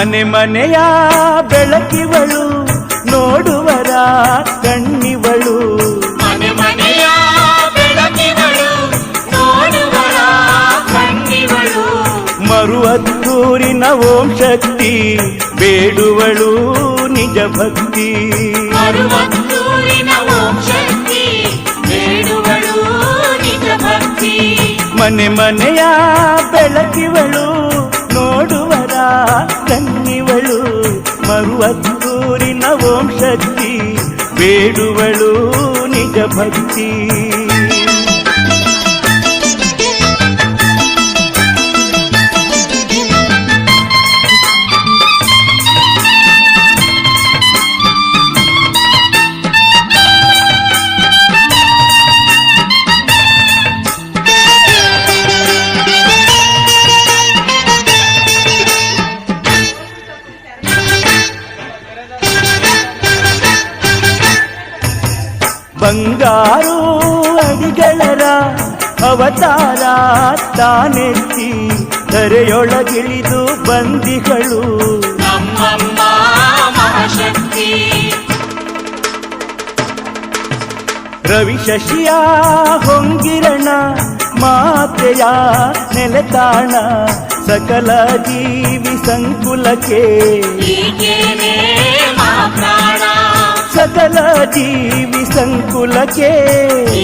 ಮನೆ ಮನೆಯ ಬೆಳಕಿವಳು ನೋಡುವರ ಕಣ್ಣಿವಳು ಮನೆ ಮನೆಯ ಬೆಳಕಿವಳು ನೋಡುವರ ಕಣ್ಣಿವಳು ಮರುವತ್ತೂರಿನ ಓಂ ಶಕ್ತಿ ಬೇಡುವಳು ನಿಜ ಭಕ್ತಿ ಮರುವತ್ತೂರಿನ ಓಂ ಶಕ್ತಿ ಬೇಡುವಳು ನಿಜ ಭಕ್ತಿ ಮನೆ ಮನೆಯ ಬೆಳಕಿವಳು ನೋಡುವರ ಕಣ್ಣಿವಳು ಮರುವತ್ತೂರಿನ ಓಂ ಶಕ್ತಿ ಬೇಡುವಳು ನಿಜ ಭಕ್ತಿ ಬಂಗಾರು ಅಡಿಗಳರ ಅವತಾರ ತಾನೆತ್ತಿ ಧರೆಯೊಳಗಿಳಿದು ಬಂದಿಗಳು ನಮ್ಮಮ್ಮ ಮಹಾಶಕ್ತಿ ರವಿ ಶಶಿಯ ಹೊಂಗಿರಣ ಮಾತೆಯ ನೆಲೆತಾಣ ಸಕಲ ಜೀವಿ ಸಂಕುಲಕ್ಕೆ ಈಗೇನೆ ಮಹಾಪ್ರಾಣ ಸಕಲ ಜೀವಿ ಸಂಕುಲಕ್ಕೆ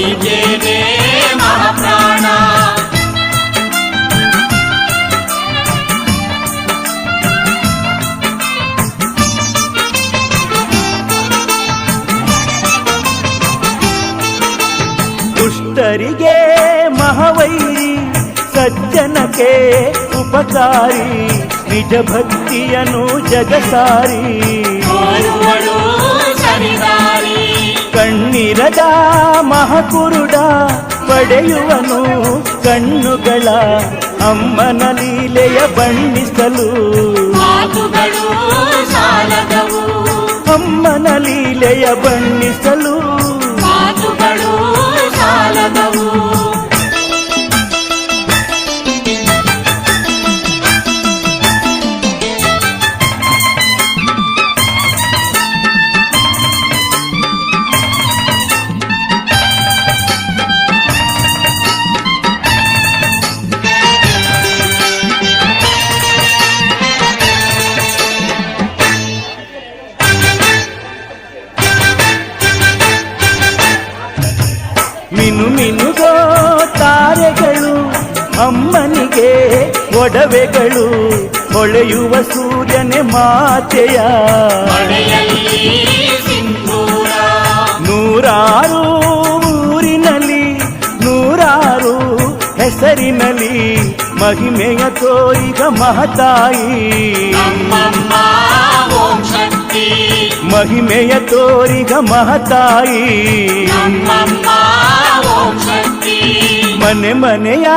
ಈಗೇನೆ ಮಹಾಪ್ರಾಣ ದುಷ್ಟರಿಗೆ ಮಹಾವೈರಿ ಸಜ್ಜನಕ್ಕೆ ಉಪಕಾರಿ ನಿಜ ಭಕ್ತಿಯನು ಜಗಸಾರಿ ತೋರುವಳು ಸರಿದಾರಿ ಕಣ್ಣಿರದ ಮಹಾಕುರುಡ ಪಡೆಯುವನು ಕಣ್ಣುಗಳ ಅಮ್ಮನ ಲೀಲೆಯ ಬಣ್ಣಿಸಲು ಮಾತುಗಳು ಸಾಲದವು ಅಮ್ಮನ ಲೀಲೆಯ ಬಣ್ಣಿಸಲು ಮಾತುಗಳು ಸಾಲದವು ಮಿನು ಮಿನುಗೋ ತಾರೆಗಳು ಅಮ್ಮನಿಗೆ ಒಡವೆಗಳು ಹೊಳೆಯುವ ಸೂರ್ಯನೆ ಮಾತೆಯ ಮಳೆಯಲ್ಲಿ ಸಿಂಧೂರ ನೂರಾರು ಊರಿನಲ್ಲಿ ನೂರಾರು ಹೆಸರಿನಲ್ಲಿ ಮಹಿಮೆಯ ತೋರಿಗ ಮಹತಾಯಿ ನಮ್ಮಮ್ಮ ಓಂ ಶಕ್ತಿ ಮಹಿಮೆಯ ತೋರಿಗ ಮಹತಾಯಿ ನಮ್ಮಮ್ಮ ಓಂ ಶಕ್ತಿ ಮನೆ ಮನೆಯ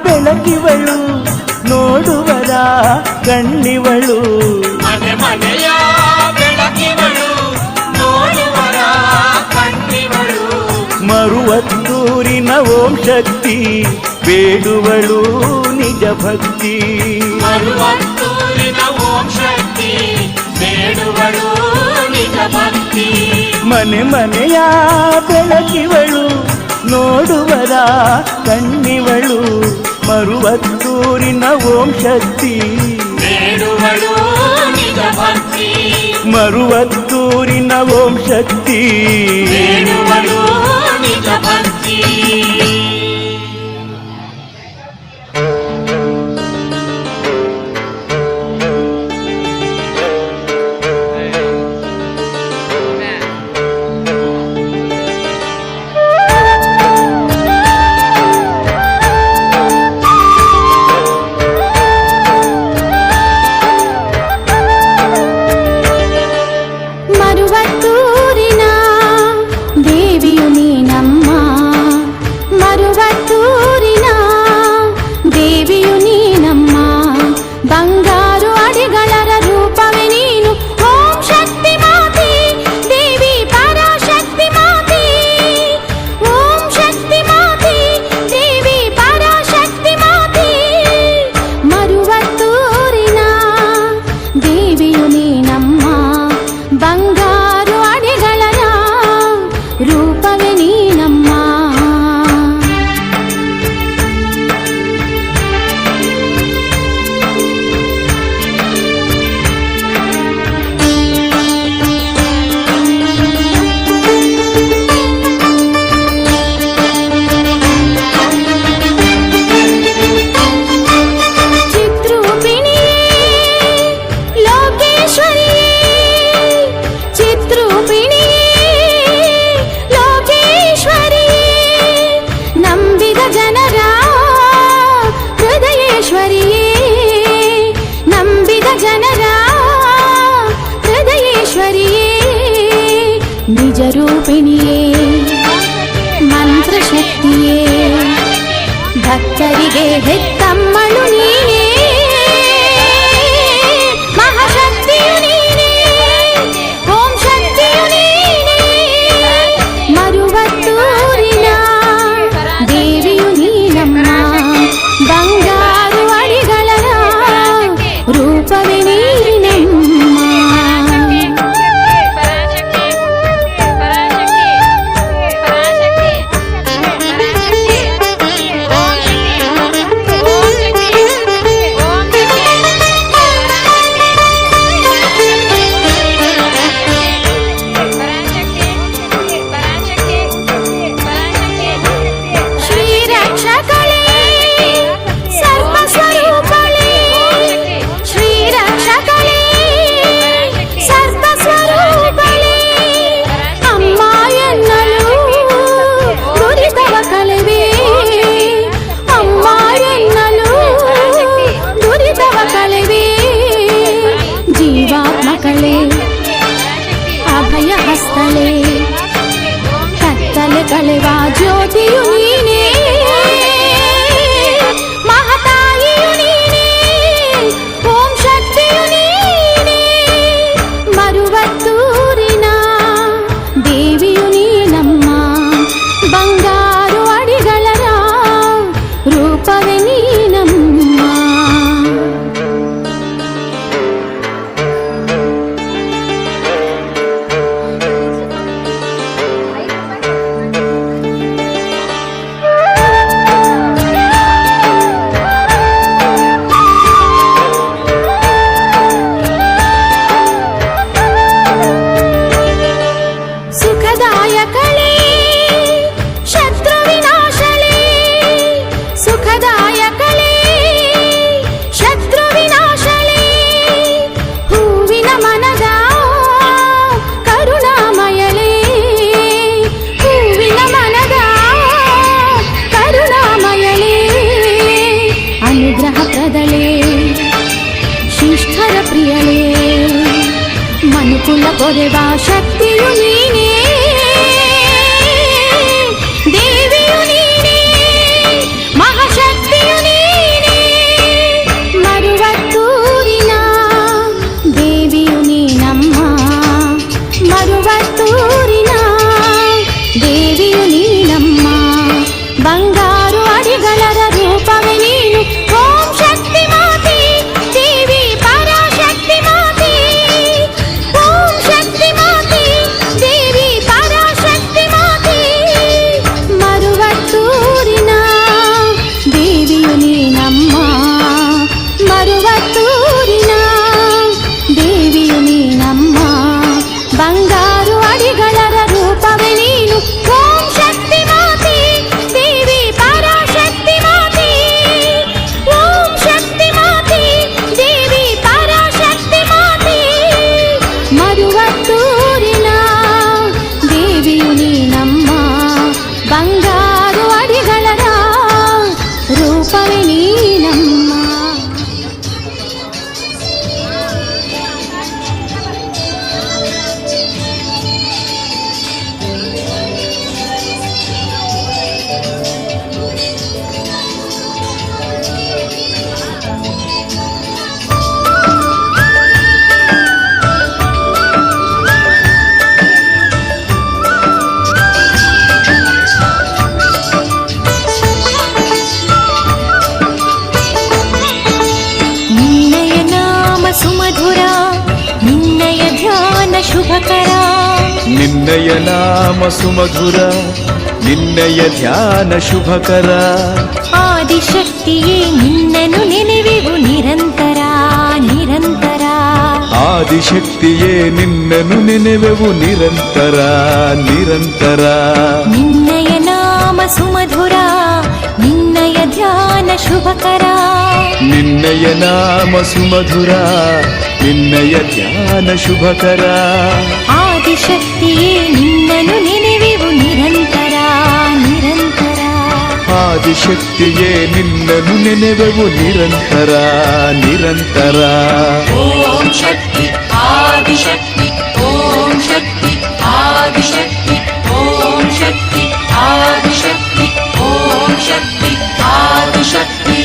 ಬೆಳಕಿವಳು ನೋಡುವರ ಕಣ್ಣಿವಳು ಮನೆ ಮನೆಯ ಬೆಳಕಿವಳು ನೋಡುವರ ಕಣ್ಣಿವಳು ಮರುವತ್ತೂರಿನ ಓಂ ಶಕ್ತಿ ಬೇಡುವಳು ನಿಜ ಭಕ್ತಿ ಮರುವತ್ತೂರಿನ ಓಂ ಶಕ್ತಿ ಬೇಡುವಳು ನಿಜ ಭಕ್ತಿ ಮನೆ ಮನೆಯ ಬೆಳಕಿವಳು ನೋಡುವರ ಕಣ್ಣಿವಳು ಮರುವತ್ತೂರಿನ ಓಂ ಶಕ್ತಿ ಬೇಡುವಳು ನಿಜ ಭಕ್ತಿ ಮರುವತ್ತೂರಿನ ಓಂ ಶಕ್ತಿ ಬೇಡುವಳು ನಿಜ ಭಕ್ತಿ ಮರುವತ್ತೂರಿನ ದೇವಿಯು ನೀನಮ್ಮ ಭಕ್ತರಿಗೆ ಹೆತ್ತಮ್ಮಳು ನೀನೇ, ಮಹಾಶಕ್ತಿಯು ನೀನೇ, ಓಂ ಶಕ್ತಿಯು ನೀನೇ, ಮರುವತ್ತೂರಿನ ದೇವಿಯು ನೀನಮ್ಮ, ಬಂಗಾರು ಅಡಿಗಳ ರೂಪವೇ ನೀನಮ್ಮ. ಅಭಯ ಹಸ್ತಲೆ ಕತ್ತಲೆ ಕಳೆವ ಜ್ಯೋತಿಯು ನೀನೇ, ಮಹತಾಯಿಯು ನೀನೇ, ಓಂ ಶಕ್ತಿಯು ನೀನೇ, ಮರುವತ್ತೂರಿನ ದೇವಿಯು ನೀನಮ್ಮ, ಬಂಗಾರು ಅಡಿಗಳ ರೂಪವೇ ನೀನಮ್ಮ. ಸುಖದಾಯಕಳೇ ಶತ್ರು ವಿನಾಶಳೇ, ಸುಖದಾಯಕಳೇ ಶತ್ರು ವಿನಾಶಳೇ, ಹೂವಿನ ಮನದ ಕರುಣಾಮಯಳೇ, ಹೂವಿನ ಮನದ ಕರುಣಾಮಯಳೇ, ಅನುಗ್ರಹ ಪ್ರದಳೇ ಶಿಷ್ಠರ ಪ್ರಿಯಳೇ, ಮನುಕುಲ ಕೊರೆವ ಶಕ್ತಿಯು ನೀನೇ, ದೇವಿಯು ನೀನೇ, ಮಹಾಶಕ್ತಿಯು ನೀನೇ, ಮರುವತ್ತೂರಿನ ದೇವಿಯು ನೀನಮ್ಮ, ಮರುವತ್ತೂರಿನ ದೇವಿಯು ನೀನಮ್ಮ, ಬಂಗಾರು ಅಡಿಗಳ ರೂಪವೇ ನೀನು, ಓಂ ಶಕ್ತಿ ಮಾತೆ ದೇವಿ ಪರಾಶಕ್ತಿ ಮಾತೆ, ಓಂ ಶಕ್ತಿ ಮಾತೆ ದೇವಿ ಪರಾಶಕ್ತಿ ಮಾತೆ, ಮರುವತ್ತೂರಿನ ದೇವಿಯು ನೀನಮ್ಮ, ಮರುವತ್ತೂರಿನ ದೇವಿಯು ನೀನಮ್ಮ, ಬಂಗಾರು ಅಡಿಗಳ ರೂಪವೇ ನೀನು, ಓಂ ಶಕ್ತಿ ಮಾತೆ ದೇವಿ ಪರಾಶಕ್ತಿ ಮಾತೆ, ಓಂ ಶಕ್ತಿ ಮಾತೆ ದೇವಿ ಪರಾಶಕ್ತಿ ಮಾತೆ, ಮರುವತ್ತೂರಿನ ದೇವಿಯು ನೀನಮ್ಮ, ಬಂಗಾರು ಅಡಿಗಳ ರೂಪವೇ ನೀನಮ್ಮ. ನಿನ್ನಯ ನಾಮ ಸುಮಧುರ, ನಿನ್ನಯ ಧ್ಯಾನ ಶುಭಕರ, ನಿನ್ನಯ ನಾಮ ಸುಮಧುರ, ನಿನ್ನಯ ಧ್ಯಾನ ಶುಭಕರ, ಆದಿಶಕ್ತಿಯೇ ನಿನ್ನನ್ನು ನೆನೆವೆವು ನಿರಂತರ ನಿರಂತರ, ಆದಿಶಕ್ತಿಯೇ ನಿನ್ನನ್ನು ನೆನೆವೆವು ನಿರಂತರ ನಿರಂತರ, ನಿನ್ನಯ ನಾಮ ಸುಮಧುರ, ನಿನ್ನಯ ಧ್ಯಾನ ಶುಭಕರ, ನಿನ್ನಯ ನಾಮ ಸುಮಧುರ, ನಿನ್ನಯ ಧ್ಯಾನ ಶುಭಕರ, ಆದಿಶಕ್ತಿಯೇ ನಿನ್ನನ್ನು ನೆನೆವೆವು ನಿರಂತರ ನಿರಂತರ, ಆದಿಶಕ್ತಿಯೇ ನಿನ್ನನ್ನು ನೆನೆವೆವು ನಿರಂತರ ನಿರಂತರ, ಓಂ ಶಕ್ತಿ ಆದಿಶಕ್ತಿ, ಓಂ ಶಕ್ತಿ ಆದಿಶಕ್ತಿ, ಓಂ ಶಕ್ತಿ ಆದಿಶಕ್ತಿ, ಓಂ शक्ति आदिशक्ति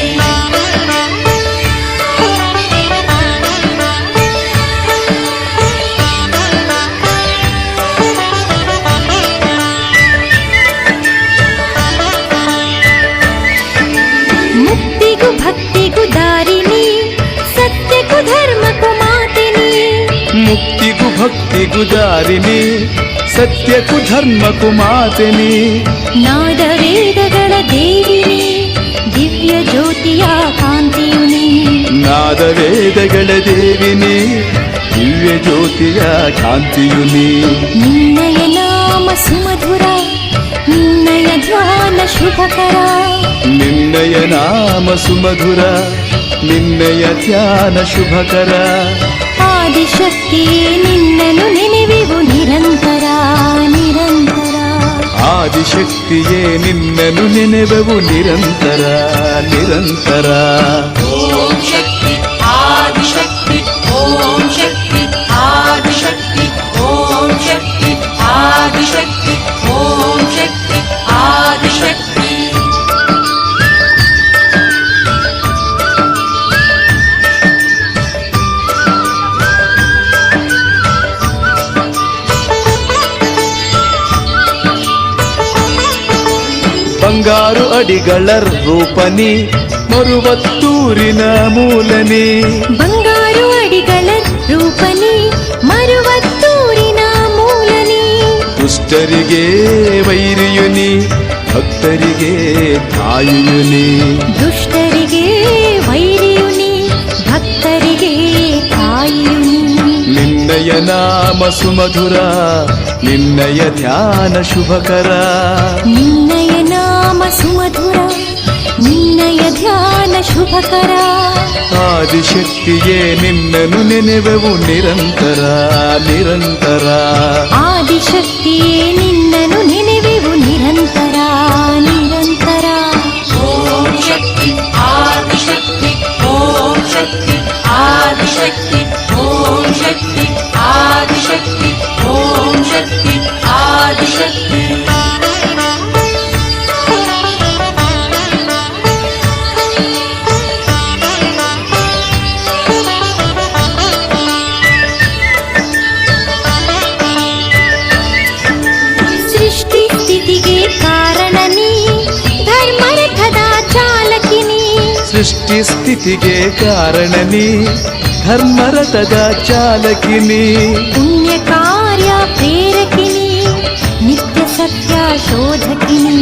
ಮುಕ್ತಿಗೂ ಭಕ್ತಿಗೂ ದಾರಿನಿ ಸತ್ಯಕ್ಕೂ ಧರ್ಮಕ್ಕೂ ಮಾತಿನಿ ಮುಕ್ತಿಗೂ ಭಕ್ತಿಗೂ ದಾರಿನಿ ಸತ್ಯಕ್ಕೂ ಧರ್ಮಕ್ಕೂ ಮಾತಿನಿ ನಾದ ವೇದಗಳ ದೇವಿನಿ ದಿವ್ಯ ಜ್ಯೋತಿಯ ಕಾಂತಿಯುನಿ ನಾದ ವೇದಗಳ ದೇವಿನಿ ದಿವ್ಯ ಜ್ಯೋತಿಯ ಕಾಂತಿಯುನಿ ನಿನ್ನಯ ನಾಮ ಸುಮಧುರ ನಿನ್ನಯ ಧ್ಯಾನ ಶುಭಕರ ನಿನ್ನಯ ನಾಮ ಸುಮಧುರ ನಿನ್ನಯ ಧ್ಯಾನ ಶುಭಕರ ಆದಿಶಕ್ತಿಯೇ ನಿನ್ನನು ನೆನೆವೆವು ನಿರಂತರ ನಿರಂತರ ಆದಿಶಕ್ತಿಯೇ ನಿನ್ನನು ನೆನೆವೆವು ನಿರಂತರ ನಿರಂತರ ಓಂ ಶಕ್ತಿ ಆದಿಶಕ್ತಿ ಓಂ ಶಕ್ತಿ ಆದಿಶಕ್ತಿ ಓಂ ಶಕ್ತಿ ಆದಿಶಕ್ತಿ ಓಂ ಶಕ್ತಿ ಆದಿಶಕ್ತಿ ಬಂಗಾರು ಅಡಿಗಳ ರೂಪನಿ ಮರುವತ್ತೂರಿನ ಮೂಲನಿ ಬಂಗಾರು ಅಡಿಗಳ ರೂಪನಿ ಮರುವತ್ತೂರಿನ ಮೂಲನಿ ದುಷ್ಟರಿಗೆ ವೈರಿಯುನಿ ಭಕ್ತರಿಗೆ ತಾಯಿಯುನಿ ದುಷ್ಟರಿಗೆ ವೈರಿಯುನಿ ಭಕ್ತರಿಗೆ ತಾಯಿಯುನಿ ನಿನ್ನಯ ನಾಮ ಸುಮಧುರ ನಿನ್ನಯ ಧ್ಯಾನ ಶುಭಕರ ನಿನ್ನಯ ನಾಮ ಸುಮಧುರ ನಿನ್ನಯ ಧ್ಯಾನ ಶುಭಕರ ಆದಿಶಕ್ತಿಯೇ ನಿನ್ನನು ನೆನೆವೆವು ನಿರಂತರ ನಿರಂತರ ಆದಿಶಕ್ತಿಯೇ ನಿನ್ನನು ನೆನೆವೆವು ನಿರಂತರ ನಿರಂತರ ಓಂ ಶಕ್ತಿ ಆದಿಶಕ್ತಿ ಓಂ ಶಕ್ತಿ ಆದಿಶಕ್ತಿ ಓಂ ಶಕ್ತಿ ಆದಿಶಕ್ತಿ ಓಂ ಶಕ್ತಿ ಆದಿಶಕ್ತಿ ಸೃಷ್ಟಿ ಸ್ಥಿತಿಗೆ ಕಾರಣನಿ ಧರ್ಮರಥದ ಚಾಲಕಿನಿ ಸೃಷ್ಟಿ ಸ್ಥಿತಿಗೆ ಕಾರಣನಿ ಧರ್ಮರಥದ ಚಾಲಕಿನಿ ಪುಣ್ಯ ಕಾರ್ಯ ಪ್ರೇರಕಿನಿ ನಿತ್ಯ ಸತ್ಯ ಶೋಧಕಿನಿ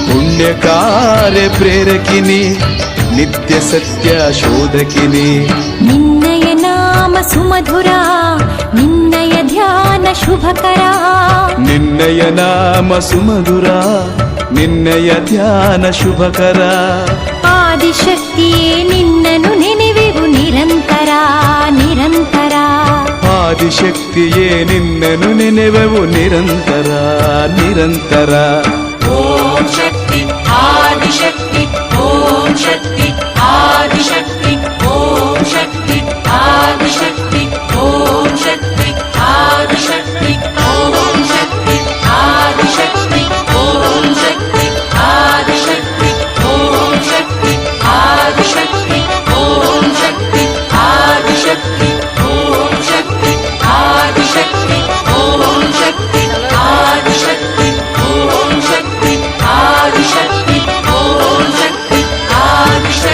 ಪುಣ್ಯ ಕಾರ್ಯ ಪ್ರೇರಕಿನಿ ನಿತ್ಯ ಸತ್ಯ ಶೋಧಕಿನಿ ನಿನ್ನಯ ನಾಮ ಸುಮಧುರ ನಿನ್ನಯ ಧ್ಯಾನ ಶುಭಕರ ನಿನ್ನಯ ನಾಮ ಸುಮಧುರ ನಿನ್ನಯ ಧ್ಯಾನ ಶುಭಕರ ಆದಿಶಕ್ತಿಯೇ ನಿನ್ನನು ನೆನೆವೆವು ನಿರಂತರ ನಿರಂತರ ಆದಿಶಕ್ತಿಯೇ ನಿನ್ನನು ನೆನೆವೆವು ನಿರಂತರ ನಿರಂತರ ಓಂ ಶಕ್ತಿ ಆದಿಶಕ್ತಿ ಓಂ ಶಕ್ತಿ ಆದಿಶಕ್ತಿ ಓಂ ಶಕ್ತಿ ಆದಿಶಕ್ತಿ ಓಂ ಶಕ್ತಿ ಆದಿಶಕ್ತಿ ಓಂ ಶಕ್ತಿ ಆದಿಶಕ್ತಿ ಓಂ ಶಕ್ತಿ ಆದಿಶಕ್ತಿ ಓಂ ಶಕ್ತಿ ಆದಿಶಕ್ತಿ ಓಂ ಶಕ್ತಿ ಆದಿಶಕ್ತಿ ಓಂ ಶಕ್ತಿ ಆದಿಶಕ್ತಿ ಓಂ ಶಕ್ತಿ ಆದಿಶಕ್ತಿ ಓಂ ಶಕ್ತಿ ಆದಿಶಕ್ತಿ ಓಂ ಶಕ್ತಿ ಆದಿಶಕ್ತಿ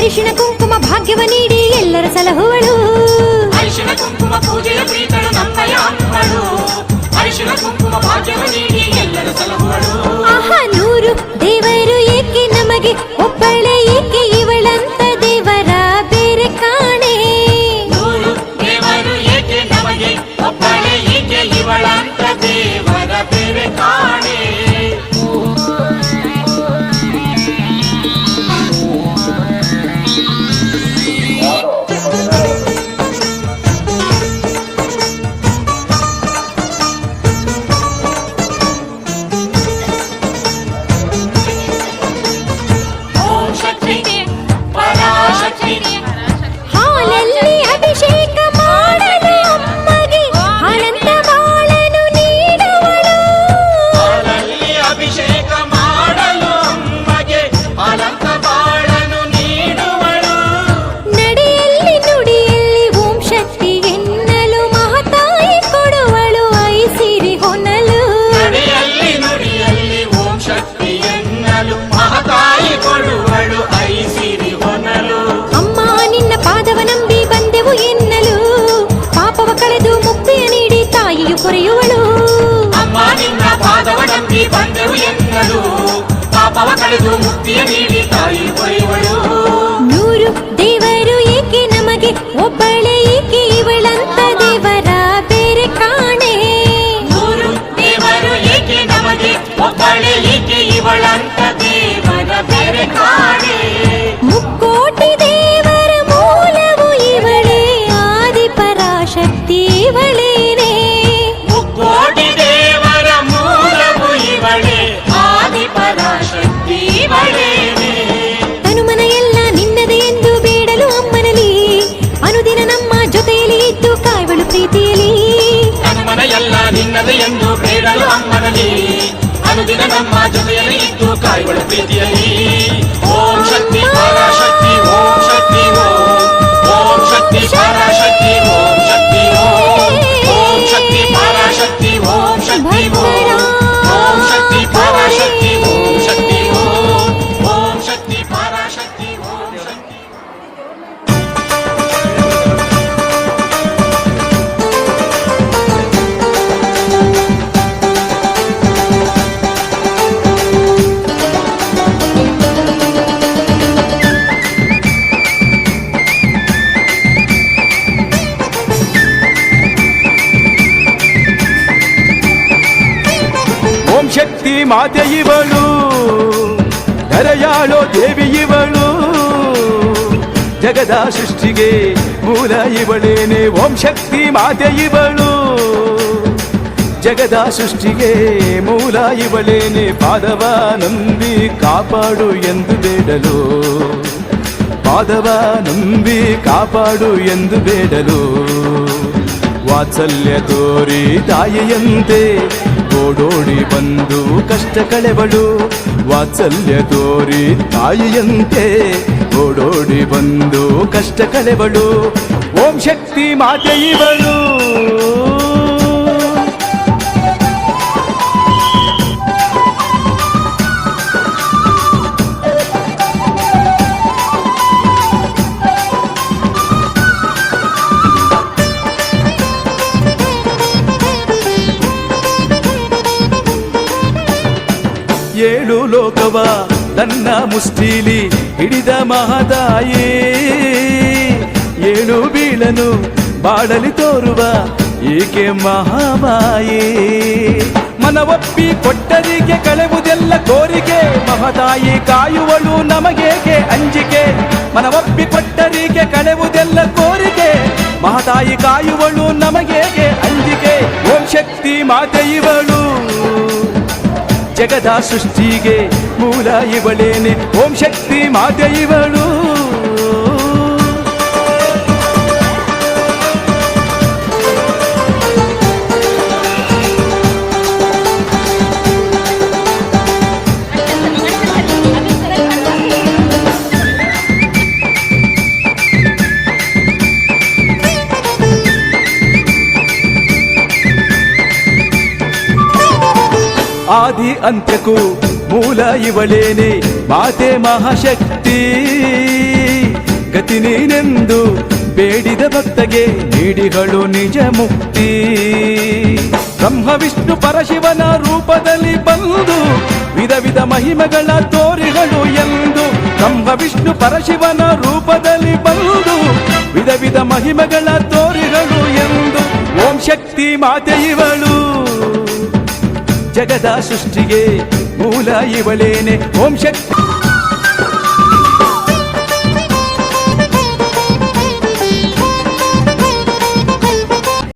ಅರಿಶಿಣ ಕುಂಕುಮ ಭಾಗ್ಯವ ನೀಡಿ ಎಲ್ಲರ ಸಲಹುವಳು. ಅರಿಶಿಣ ಕುಂಕುಮ ಪೂಜೆಯ ಪ್ರೀತಳು ನಮ್ಮಯ ಅಮ್ಮಳು. ಅರಿಶಿಣ ಕುಂಕುಮ ಭಾಗ್ಯವ ನೀಡಿ ಎಲ್ಲರ ಸಲಹುವಳು. ಆಹಾ 100 ದೇವರು ಏಕೆ ನಮಗೆ ಒಬ್ಬಳೆ ಏಕೆ ಇವಳಂತ ದೇವರ ಬೇರೆ ಕಾಣೆ. 100 ದೇವರು ಏಕೆ ನಮಗೆ ಒಬ್ಬಳೆ ಏಕೆ ಇವಳಂತ ದೇವರ ಬೇರೆ ಕಾಣೆ. ಓಂ ಶಕ್ತಿ ಪರಾಶಕ್ತಿ ಹಾಲಲ್ಲಿ ಅಭಿಷೇಕ ಮಾಡಲು ಅಮ್ಮಗೆ ಅನಂತ ಬಾಳನು ನೀಡುವಳು. ಹಾಲಲ್ಲಿ ಅಭಿಷೇಕ ಮಾಡಲು ಅಮ್ಮಗೆ ಅನಂತ ಬಾಳನು ನೀಡುವಳು. ನಡೆಯಲ್ಲಿ ನುಡಿಯಲ್ಲಿ ಓಂ ಶಕ್ತಿ ಎನ್ನಲು ಮಹತಾಯಿ ಕೊಡುವಳು ಐಸಿರಿ ಹೊನಲು. ನಡೆಯಲ್ಲಿ ನುಡಿಯಲ್ಲಿ ಓಂ ಶಕ್ತಿ ಎನ್ನಲು ಮಹತಾಯಿ ಕೊಡುವಳು ಐಸಿರಿ ಹೊನಲು. ಅಮ್ಮ ನಿನ್ನ ಪಾದವ ನಂಬಿ ಬಂದೆವು ಎನ್ನಲು ಪಾಪವ ಕಳೆದು ಮುಕ್ತಿಯ ನೀಡಿ ತಾಯಿಯು ಕೊರೆಯುವಳು. ಅಮ್ಮ ನಿನ್ನ ಪಾದವ ನಂಬಿ ಬಂದೆವು ಎನ್ನಲು ಪಾಪವ ಕಳೆದು ಮುಕ್ತಿಯ ನೀಡಿ ತಾಯಿ ಕೊರೆಯುವಳು. 100 ದೇವರು ಏಕೆ ನಮಗೆ ಒಬ್ಬಳೆ ಏಕೆ ಇವಳಂತ ದೇವರ ಬೇರೆ ಕಾಣೆ. 100 ದೇವರು ಏಕೆ ನಮಗೆ ಒಬ್ಬಳೆ ಏಕೆ ಇವಳಂತ ದೇವರ ಬೇರೆ ಕಾಣೆ. ಮುಕ್ಕೋಟಿ ದೇವರ ಮೂಲವು ಇವಳೇ ಆದಿ ಪರಾಶಕ್ತಿ ಇವಳೇನೆ. ಮುಕ್ಕೋಟಿ ದೇವರ ಮೂಲವು ಇವಳೇ ಆದಿ ಪರಾಶಕ್ತಿ ಇವಳೇನೆ. ತನುಮನ ಎಲ್ಲ ನಿನ್ನದೆ ಎಂದು ಬೇಡಲು ಅಮ್ಮನಲಿ ಅನುದಿನ ನಮ್ಮ ಜೊತೆಯಲ್ಲಿ ಇದ್ದು ಕಾಯುವಳು ಪ್ರೀತಿಯಲಿ. ಹನುಮನ ಎಲ್ಲ ನಿನ್ನದು ಎಂದು ಬೇಡಲು ಅಮ್ಮನಲ್ಲಿ ಅನುದಿನ ನಮ್ಮ ಜೊತೆಯಲ್ಲಿ ಇದ್ದು ಕಾಯುವಳು ಪ್ರೀತಿಯಲ್ಲಿ. ಓಂ ಶಕ್ತಿ ಪರಾಶಕ್ತಿ ಓಂ ಶಕ್ತಿ ಓಂ ಶಕ್ತಿ ಪರಾಶಕ್ತಿ ಓಂ ಶಕ್ತಿ ಓಂ ಶಕ್ತಿ ಪರಾಶಕ್ತಿ ಓಂ ಶಕ್ತಿ ಓಂ ಶಕ್ತಿ ಪರಾಶಕ್ತಿ ಓಂ ಶಕ್ತಿ ಓಂ ಶಕ್ತಿ ಪರಾಶಕ್ತಿ ಓಂ ಶಕ್ತಿ. ಓಂ ಶಕ್ತಿ ಮಾತೆ ಇವಳು ಧರೆಯಾಳೋ ದೇವಿ ಇವಳು ಜಗದ ಸೃಷ್ಟಿಗೆ ಮೂಲ ಇವಳೇನೆ. ಓಂ ಶಕ್ತಿ ಮಾತೆ ಇವಳು ಜಗದ ಸೃಷ್ಟಿಗೆ ಮೂಲ ಇವಳೇನೆ. ಪಾದವ ನಂಬಿ ಕಾಪಾಡು ಎಂದು ಬೇಡಲು ಪಾದವ ನಂಬಿ ಕಾಪಾಡು ಎಂದು ಬೇಡಲು. ವಾತ್ಸಲ್ಯ ತೋರಿ ತಾಯಿಯಂತೆ ಓಡೋಡಿ ಬಂದು ಕಷ್ಟ ಕಳೆವಳು. ವಾತ್ಸಲ್ಯ ತೋರಿ ತಾಯಿಯಂತೆ ಓಡೋಡಿ ಬಂದು ಕಷ್ಟ ಕಳೆವಳು. ಓಂ ಶಕ್ತಿ ಮಾತೆ ಇವಳು. ಏಳು ಲೋಕವ ತನ್ನ ಮುಷ್ಟಿಲಿ ಹಿಡಿದ ಮಹದಾಯಿ. ಏಳು ಬೀಳನು ಬಾಳಲಿ ತೋರುವ ಏಕೆ ಮಹಾಮಾಯಿ. ಮನವೊಪ್ಪಿ ಕೊಟ್ಟರಿಗೆ ಕಳೆವುದೆಲ್ಲ ಕೋರಿಕೆ ಮಹದಾಯಿ ಕಾಯುವಳು ನಮಗೇಕೆ ಅಂಜಿಕೆ. ಮನವೊಪ್ಪಿ ಕೊಟ್ಟರಿಗೆ ಕಳೆವುದೆಲ್ಲ ಕೋರಿಕೆ ಮಹತಾಯಿ ಕಾಯುವಳು ನಮಗೇಕೆ ಅಂಜಿಕೆ. ಓಂ ಶಕ್ತಿ ಮಾತೆ ಇವಳು ಜಗದ ಸೃಷ್ಟಿಗೆ ಮೂಲ ಇವಳೇನೆ. ಓಂ ಶಕ್ತಿ ಮಾತೆ ಇವಳು. ಆದಿ ಅಂತ್ಯಕ್ಕೂ ಮೂಲ ಇವಳೇನೆ ಮಾತೆ ಮಹಾಶಕ್ತಿ. ಗತಿ ನೀನೆಂದು ಬೇಡಿದ ಭಕ್ತಗೆ ನೀಡಿಗಳು ನಿಜ ಮುಕ್ತಿ. ಬ್ರಹ್ಮ ವಿಷ್ಣು ಪರಶಿವನ ರೂಪದಲ್ಲಿ ಬಂದು ವಿಧ ವಿಧ ಮಹಿಮೆಗಳ ತೋರಿಗಳು ಎಂದು. ಬ್ರಹ್ಮ ವಿಷ್ಣು ಪರಶಿವನ ರೂಪದಲ್ಲಿ ಬಂದು ವಿಧ ವಿಧ ಮಹಿಮೆಗಳ ತೋರಿಗಳು ಎಂದು. ಓಂ ಶಕ್ತಿ ಮಾತೆ ಇವಳು, ಜಗದ ಸೃಷ್ಟಿಗೆ ಮೂಲ ಇವಳೇನೆ. ಓಂ ಶಕ್ತಿ